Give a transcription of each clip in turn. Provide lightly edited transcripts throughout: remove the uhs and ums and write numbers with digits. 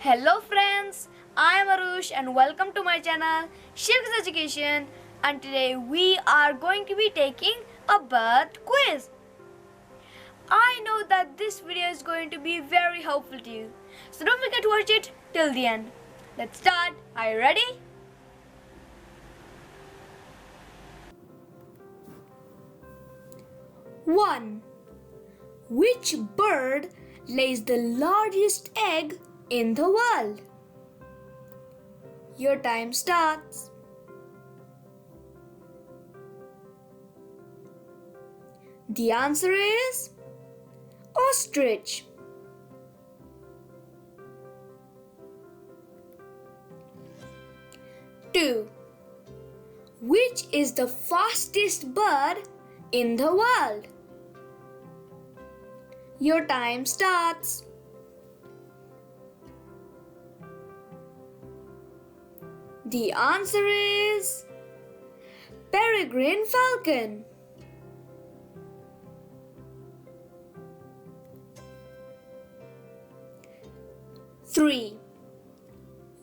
Hello friends, I am Arush and welcome to my channel Shiv's Education, and today we are going to be taking a bird quiz. I know that this video is going to be very helpful to you, so don't forget to watch it till the end. Let's start. Are you ready? One. Which bird lays the largest egg in the world? Your time starts. The answer is ostrich. 2. Which is the fastest bird in the world? Your time starts. The answer is peregrine falcon. 3.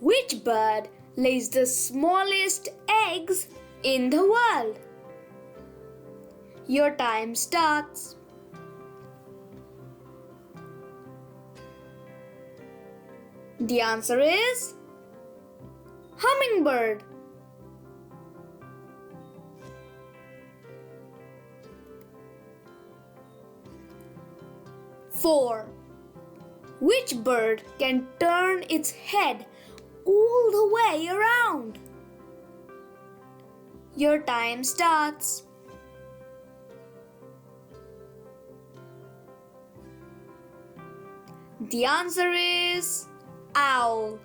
Which bird lays the smallest eggs in the world? Your time starts. The answer is hummingbird. 4. Which bird can turn its head all the way around? Your time starts. The answer is owl.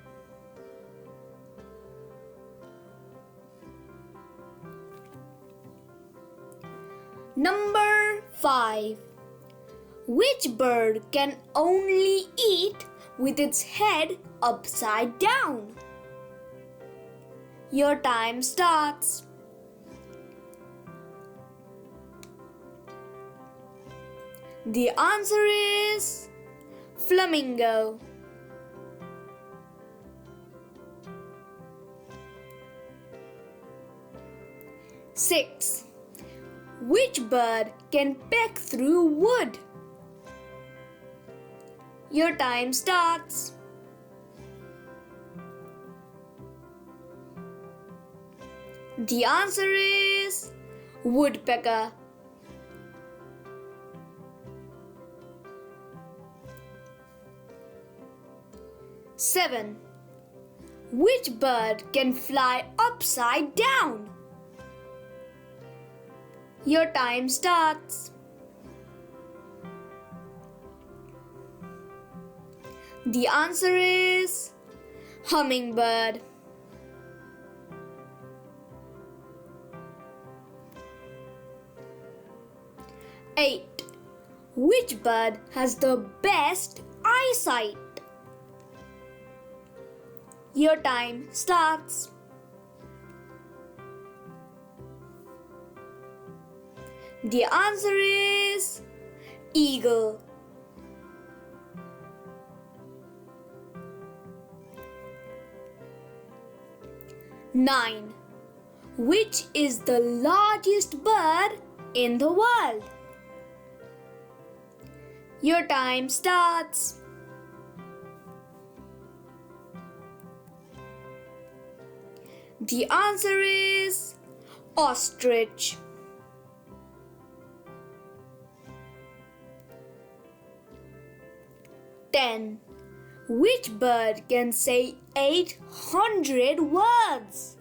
5. Which bird can only eat with its head upside down? Your time starts. The answer is flamingo. 6. Which bird can peck through wood? Your time starts. The answer is woodpecker. 7. Which bird can fly upside down? Your time starts. The answer is hummingbird. 8. Which bird has the best eyesight? Your time starts. The answer is eagle. 9. Which is the largest bird in the world? Your time starts. The answer is ostrich. 10. Which bird can say 800 words?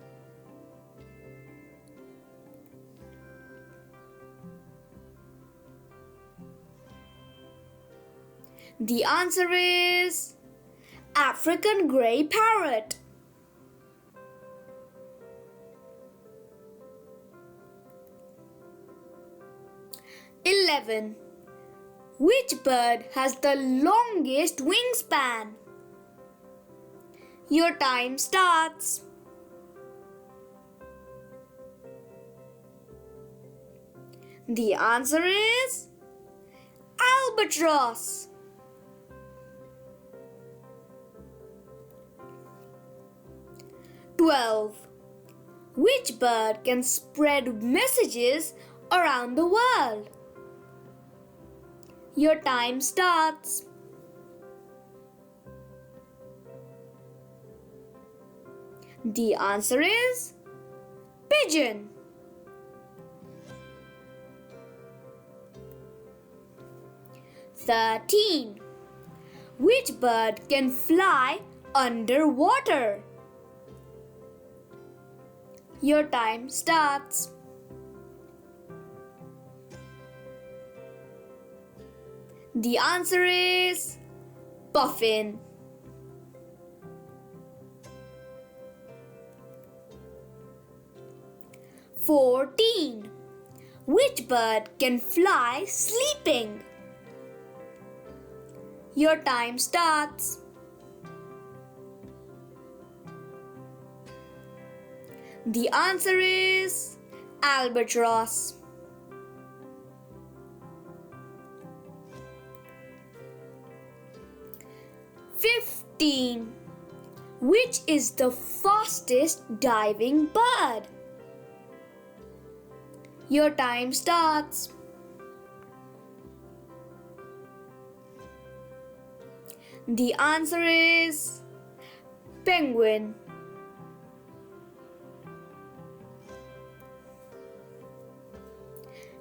The answer is African grey parrot. 11. Which bird has the longest wingspan? Your time starts. The answer is albatross. 12. Which bird can spread messages around the world? Your time starts. The answer is pigeon. 13. Which bird can fly underwater? Your time starts. The answer is puffin. 14. Which bird can fly sleeping? Your time starts. The answer is albatross. 15. Which is the fastest diving bird? Your time starts. The answer is penguin.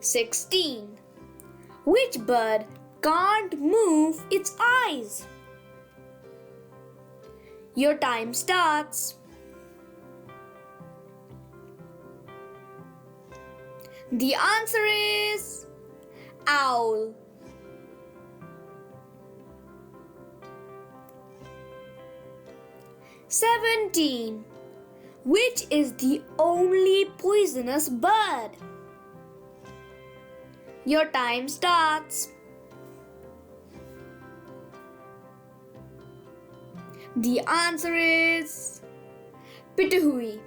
16. Which bird can't move its eyes? Your time starts. The answer is owl. 17. Which is the only poisonous bird? Your time starts. The answer is pituhui.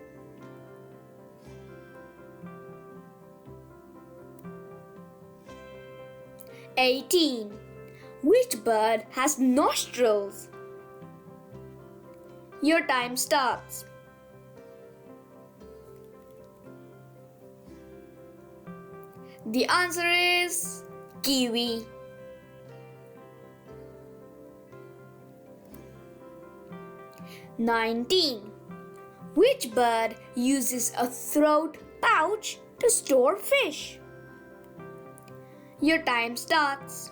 18. Which bird has nostrils? Your time starts. The answer is kiwi. 19. Which bird uses a throat pouch to store fish? Your time starts.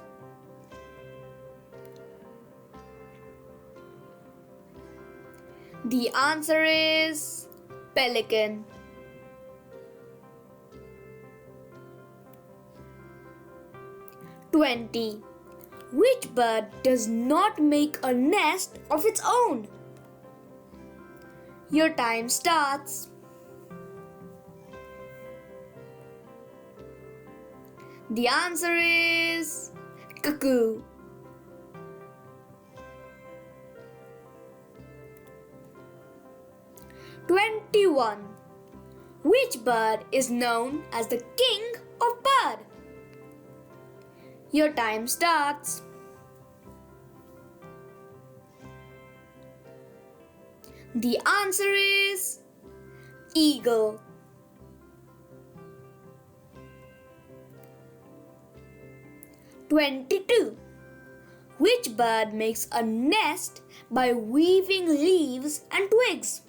The answer is pelican. 20. Which bird does not make a nest of its own? Your time starts. The answer is cuckoo. 21. Which bird is known as the king of bird? Your time starts. The answer is eagle. 22. Which bird makes a nest by weaving leaves and twigs?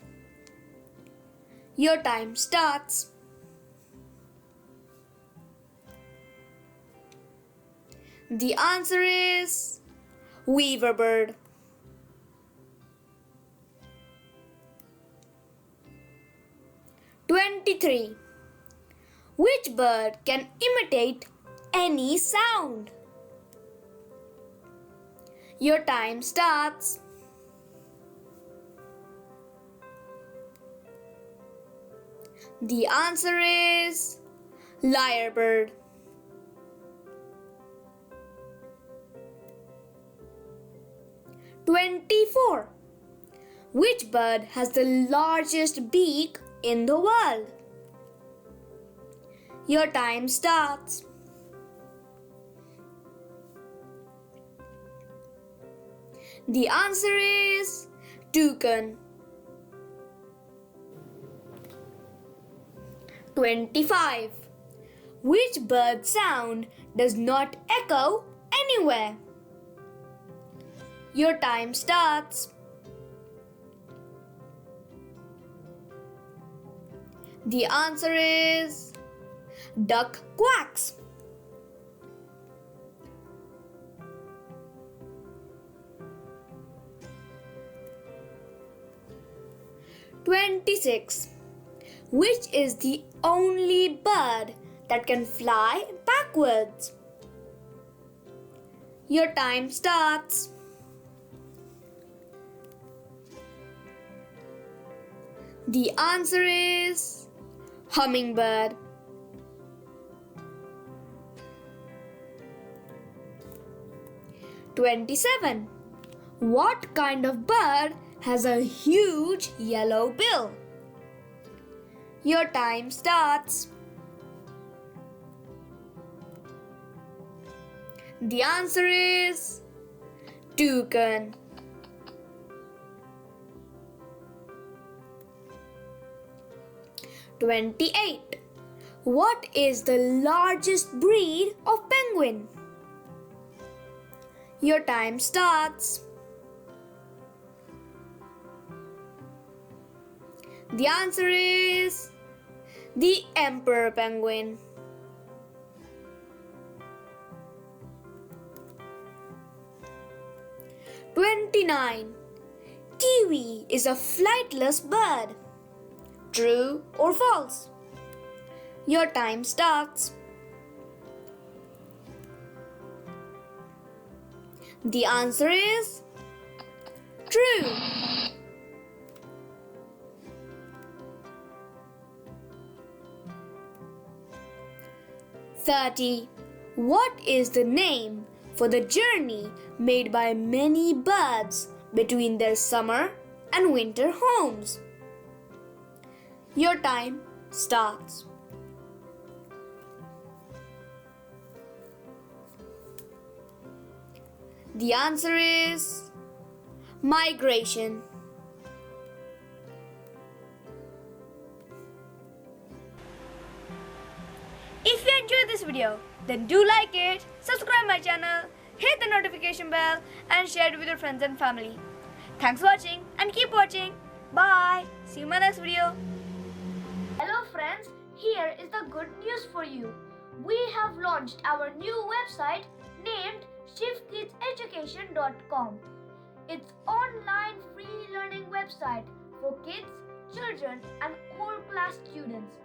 Your time starts. The answer is weaver bird. 23. Which bird can imitate any sound? Your time starts. The answer is lyrebird. 24. Which bird has the largest beak in the world? Your time starts. The answer is toucan. 25. Which bird sound does not echo anywhere? Your time starts. The answer is duck quacks. 26. Which is the only bird that can fly backwards? Your time starts. The answer is hummingbird. 27. What kind of bird has a huge yellow bill? Your time starts. The answer is toucan. 28. What is the largest breed of penguin? Your time starts. The answer is the emperor penguin. 29. Kiwi is a flightless bird. True or false? Your time starts. The answer is true. 30. What is the name for the journey made by many birds between their summer and winter homes? Your time starts. The answer is migration. If you enjoyed this video, then do like it, subscribe my channel, hit the notification bell and share it with your friends and family. Thanks for watching and keep watching. Bye. See you in my next video. Hello friends, here is the good news for you. We have launched our new website named shivkidseducation.com. It's online free learning website for kids, children and all class students.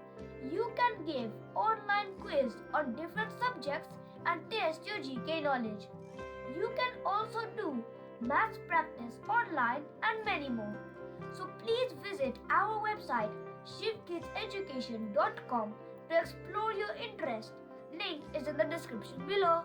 You can give online quiz on different subjects and test your GK knowledge. You can also do maths practice online and many more. So please visit our website shivkidseducation.com to explore your interest. Link is in the description below.